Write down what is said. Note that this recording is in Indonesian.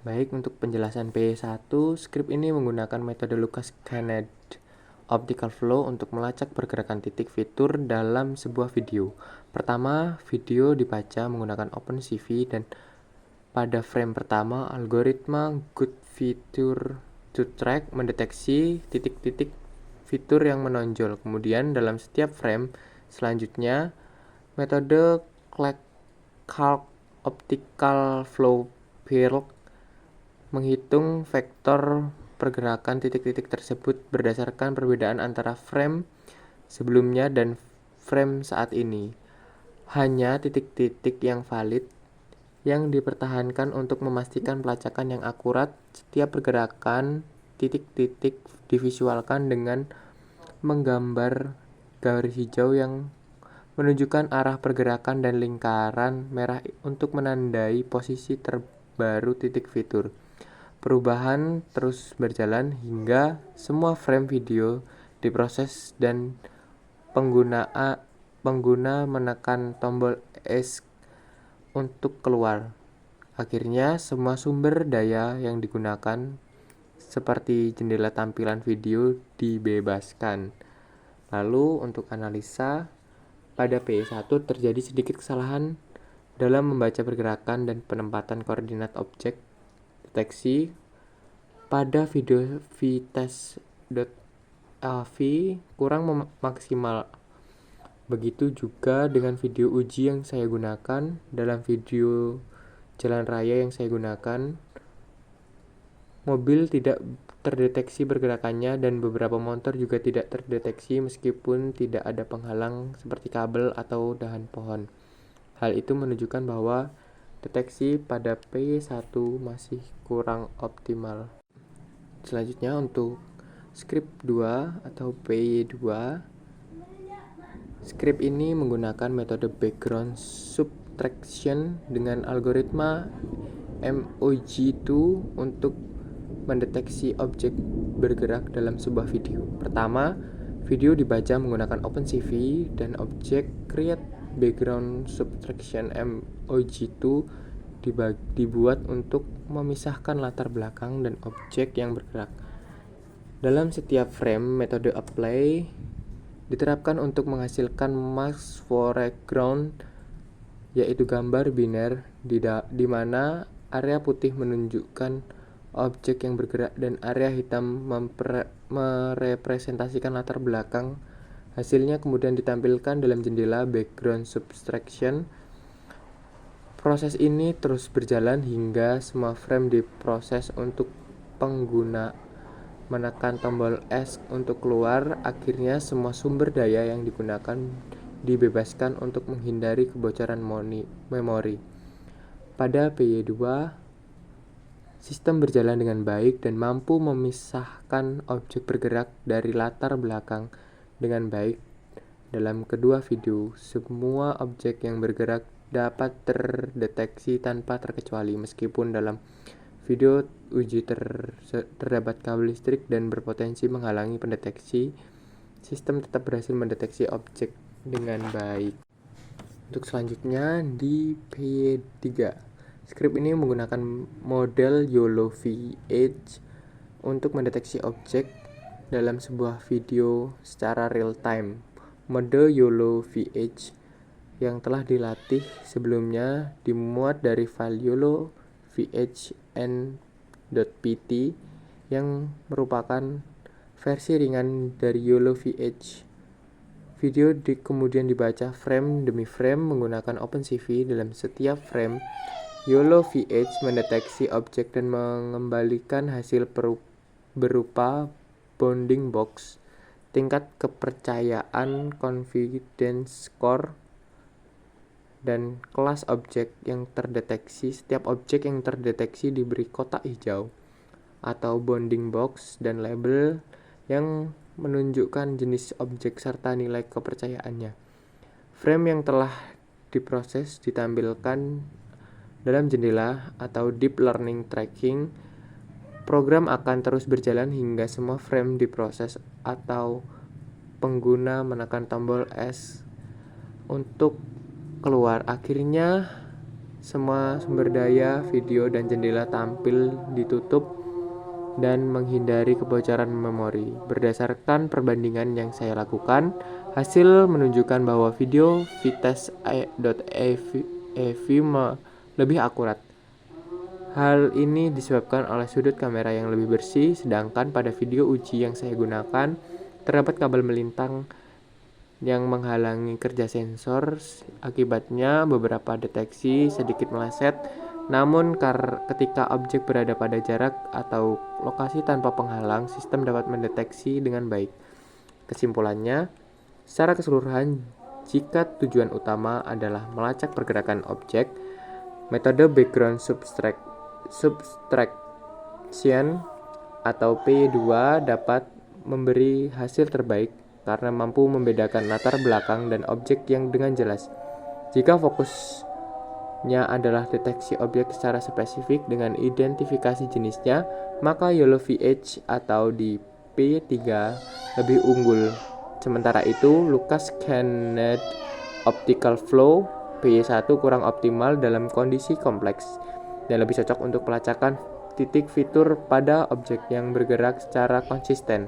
Baik, untuk penjelasan P1, skrip ini menggunakan metode Lucas-Kennedy Optical Flow untuk melacak pergerakan titik fitur dalam sebuah video. Pertama, video dibaca menggunakan OpenCV dan pada frame pertama, algoritma Good Feature to Track mendeteksi titik-titik fitur yang menonjol. Kemudian dalam setiap frame selanjutnya, metode Clark Optical Flow Pearl menghitung vektor pergerakan titik-titik tersebut berdasarkan perbedaan antara frame sebelumnya dan frame saat ini. Hanya titik-titik yang valid yang dipertahankan untuk memastikan pelacakan yang akurat. Setiap pergerakan titik-titik divisualkan dengan menggambar garis hijau yang menunjukkan arah pergerakan dan lingkaran merah untuk menandai posisi terbaru titik fitur. Perubahan terus berjalan hingga semua frame video diproses dan pengguna menekan tombol ESC untuk keluar. Akhirnya, semua sumber daya yang digunakan seperti jendela tampilan video dibebaskan. Lalu untuk analisa, pada P1 terjadi sedikit kesalahan dalam membaca pergerakan dan penempatan koordinat objek deteksi. Pada video vtest.av kurang maksimal. Begitu juga dengan video uji yang saya gunakan. Dalam video jalan raya yang saya gunakan, mobil tidak terdeteksi pergerakannya dan beberapa motor juga tidak terdeteksi meskipun tidak ada penghalang seperti kabel atau dahan pohon. Hal itu menunjukkan bahwa deteksi pada P1 masih kurang optimal. Selanjutnya untuk skrip 2 atau P2, skrip ini menggunakan metode background subtraction dengan algoritma MOG2 untuk mendeteksi objek bergerak dalam sebuah video. Pertama, video dibaca menggunakan OpenCV dan objek create background subtraction MOG2 dibuat untuk memisahkan latar belakang dan objek yang bergerak. Dalam setiap frame, metode apply diterapkan untuk menghasilkan mask foreground, yaitu gambar biner di mana area putih menunjukkan objek yang bergerak dan area hitam merepresentasikan latar belakang. Hasilnya kemudian ditampilkan dalam jendela background subtraction. Proses ini terus berjalan hingga semua frame diproses untuk pengguna menekan tombol S untuk keluar. Akhirnya semua sumber daya yang digunakan dibebaskan untuk menghindari kebocoran memori. Pada PY2, sistem berjalan dengan baik dan mampu memisahkan objek bergerak dari latar belakang dengan baik. Dalam kedua video, semua objek yang bergerak dapat terdeteksi tanpa terkecuali. Meskipun dalam video uji terdapat kabel listrik dan berpotensi menghalangi pendeteksi, sistem tetap berhasil mendeteksi objek dengan baik. Untuk selanjutnya di P3, skrip ini menggunakan model YOLO VH untuk mendeteksi objek dalam sebuah video secara real time. Mode YOLO VH yang telah dilatih sebelumnya dimuat dari file YOLO VHN.pt yang merupakan versi ringan dari YOLO VH. Video kemudian dibaca frame demi frame menggunakan OpenCV. Dalam setiap frame, YOLO VH mendeteksi objek dan mengembalikan hasil berupa bounding box, tingkat kepercayaan confidence score, dan kelas objek yang terdeteksi. Setiap objek yang terdeteksi diberi kotak hijau atau bounding box dan label yang menunjukkan jenis objek serta nilai kepercayaannya. Frame yang telah diproses ditampilkan dalam jendela atau deep learning tracking. Program akan terus berjalan hingga semua frame diproses atau pengguna menekan tombol S untuk keluar. Akhirnya semua sumber daya, video, dan jendela tampil ditutup dan menghindari kebocoran memori. Berdasarkan perbandingan yang saya lakukan, hasil menunjukkan bahwa video vitesse.ev lebih akurat. Hal ini disebabkan oleh sudut kamera yang lebih bersih, sedangkan pada video uji yang saya gunakan, terdapat kabel melintang yang menghalangi kerja sensor. Akibatnya beberapa deteksi sedikit meleset, namun ketika objek berada pada jarak atau lokasi tanpa penghalang, sistem dapat mendeteksi dengan baik. Kesimpulannya, secara keseluruhan, jika tujuan utama adalah melacak pergerakan objek, metode background subtraction atau P2 dapat memberi hasil terbaik karena mampu membedakan latar belakang dan objek yang dengan jelas. Jika fokusnya adalah deteksi objek secara spesifik dengan identifikasi jenisnya, maka YOLO VH atau di P3 lebih unggul. Sementara itu, Lucas Canned Optical Flow P1 kurang optimal dalam kondisi kompleks dan lebih cocok untuk pelacakan titik fitur pada objek yang bergerak secara konsisten.